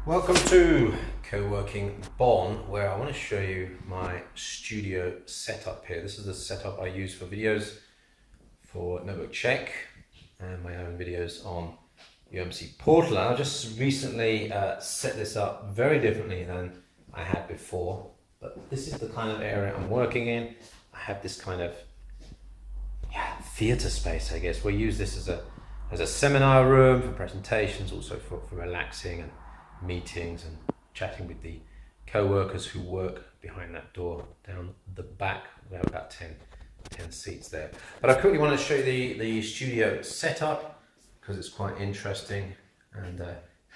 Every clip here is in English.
Welcome to CoworKing Bonn, where I want to show you my studio setup here. This is the setup I use for videos for Network Check and my own videos on UMC Portal. And I just recently set this up very differently than I had before, but this is the kind of area I'm working in. I have this kind of theatre space, I guess. We use this as a seminar room for presentations, also for relaxing and meetings and chatting with the co-workers who work behind that door down the back. We have about 10 seats there. But I quickly want to show you the studio setup because it's quite interesting, and if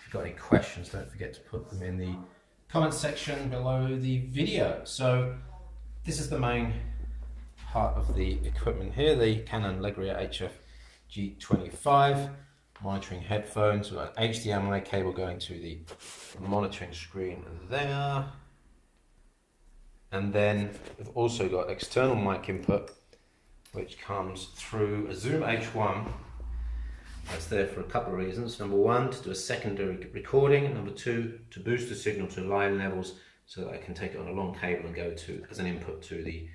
you've got any questions, don't forget to put them in the comment section below the video. So this is the main part of the equipment here, the Canon Legria HF G25 monitoring headphones. We've got an HDMI cable going to the monitoring screen there, and then we've also got external mic input which comes through a Zoom H1. That's there for a couple of reasons. Number one, to do a secondary recording, and number two, to boost the signal to line levels so that I can take it on a long cable and go to as an input to the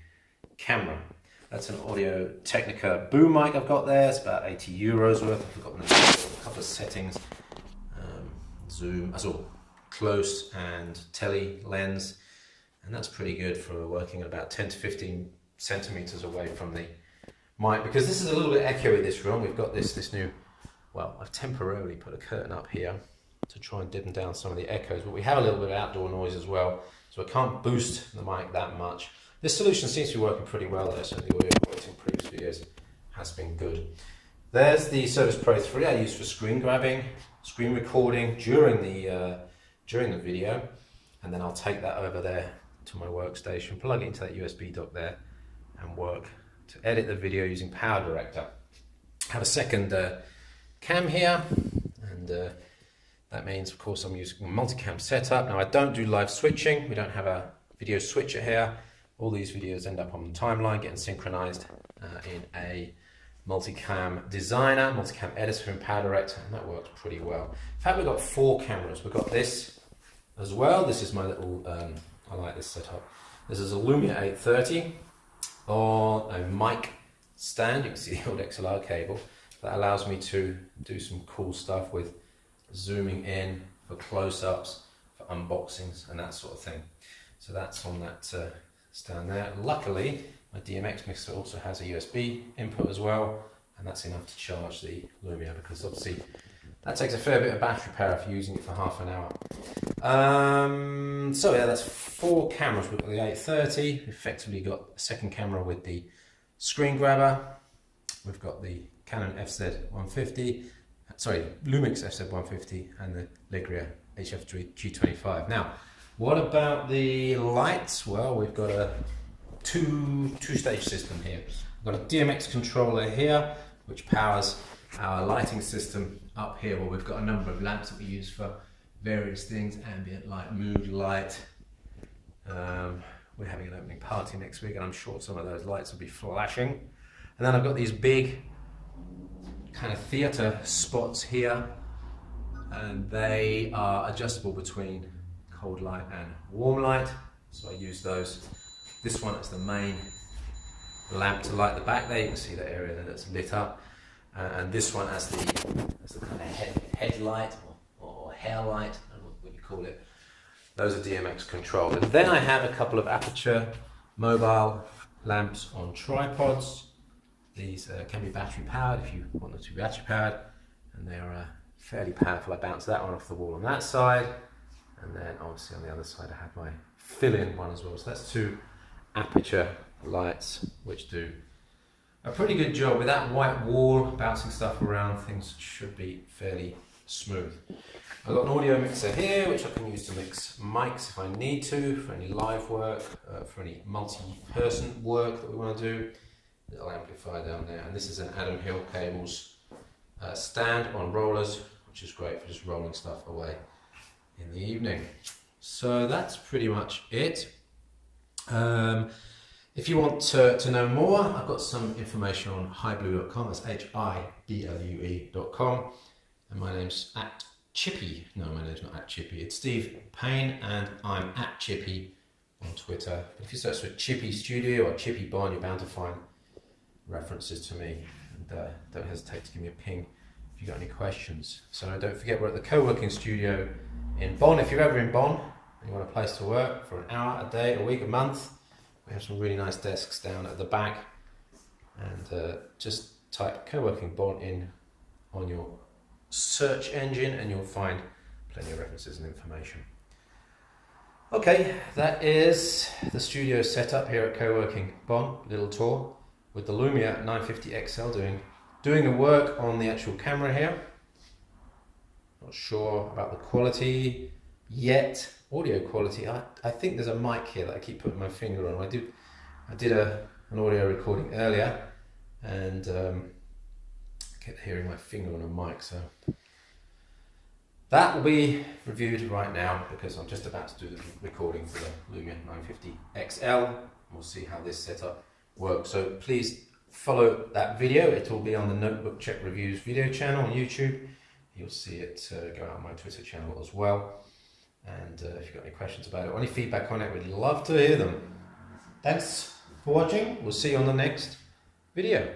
camera. That's an Audio Technica boom mic I've got there. It's about €80 worth. I've forgotten a couple of settings. Zoom, close and tele lens, and that's pretty good for working at about 10 to 15 centimeters away from the mic, because this is a little bit echoey, this room. We've got this new, well, I've temporarily put a curtain up here to try and dim down some of the echoes, but we have a little bit of outdoor noise as well, so I can't boost the mic that much. This solution seems to be working pretty well there, so the audio quality in previous videos has been good. There's the Surface Pro 3 I use for screen grabbing, screen recording during the video, and then I'll take that over there to my workstation, plug it into that USB dock there, and work to edit the video using PowerDirector. I have a second cam here, and that means, of course, I'm using a multicam setup. Now, I don't do live switching. We don't have a video switcher here. All these videos end up on the timeline getting synchronized in a multicam designer, multicam editor in PowerDirector, and that works pretty well. In fact, we've got 4 cameras. We've got this as well. This is my little, I like this setup. This is a Lumia 830 on a mic stand. You can see the old XLR cable. That allows me to do some cool stuff with zooming in for close-ups, for unboxings, and that sort of thing. So that's on that stand there. Luckily, my DMX mixer also has a USB input as well, and that's enough to charge the Lumia, because obviously that takes a fair bit of battery power if you're using it for half an hour. So yeah, that's 4 cameras. We've got the 830, effectively got a second camera with the screen grabber. We've got the Canon FZ150, sorry, Lumix FZ150, and the Legria HF G25. Now, what about the lights? Well, we've got a two-stage system here. We've got a DMX controller here, which powers our lighting system up here. Well, we've got a number of lamps that we use for various things: ambient light, mood light. We're having an opening party next week, and I'm sure some of those lights will be flashing. And then I've got these big kind of theatre spots here, and they are adjustable between cold light and warm light, so I use those. This one is the main lamp to light the back there. You can see that area that's lit up, and this one has the kind of headlight or hair light, I don't know what you call it. Those are DMX controlled. And then I have a couple of Aputure mobile lamps on tripods. These can be battery powered if you want them to be battery powered, and they are fairly powerful. I bounce that one off the wall on that side, and then obviously on the other side I have my fill-in one as well. So that's 2 Aputure lights which do a pretty good job. With that white wall bouncing stuff around, things should be fairly smooth. I've got an audio mixer here which I can use to mix mics if I need to, for any live work, for any multi-person work that we want to do. Little amplifier down there, and this is an Adam Hill Cables stand on rollers, which is great for just rolling stuff away in the evening. So that's pretty much it. If you want to know more, I've got some information on hiblue.com. That's HIBLUE.com, and my name's Chippy. No, my name's not at Chippy. It's Steve Paine, and I'm at Chippy on Twitter. If you search for Chippy Studio or Chippy Bonn, you're bound to find references to me. And don't hesitate to give me a ping if you've got any questions. So don't forget, we're at the CoworKing studio in Bonn. If you're ever in Bonn and you want a place to work for an hour, a day, a week, a month, we have some really nice desks down at the back. And just type CoworKing Bonn in on your search engine and you'll find plenty of references and information. Okay, that is the studio setup here at CoworKing Bonn. Little tour with the Lumia 950 XL doing the work on the actual camera here. Not sure about the quality yet, audio quality. I think there's a mic here that I keep putting my finger on. I did an audio recording earlier and I kept hearing my finger on a mic, so that will be reviewed right now because I'm just about to do the recording for the Lumia 950 XL. We'll see how this setup works. So please follow that video. It will be on the Notebook Check Reviews video channel on YouTube. You'll see it go out on my Twitter channel as well. And if you've got any questions about it or any feedback on it, we'd love to hear them. Thanks for watching. We'll see you on the next video.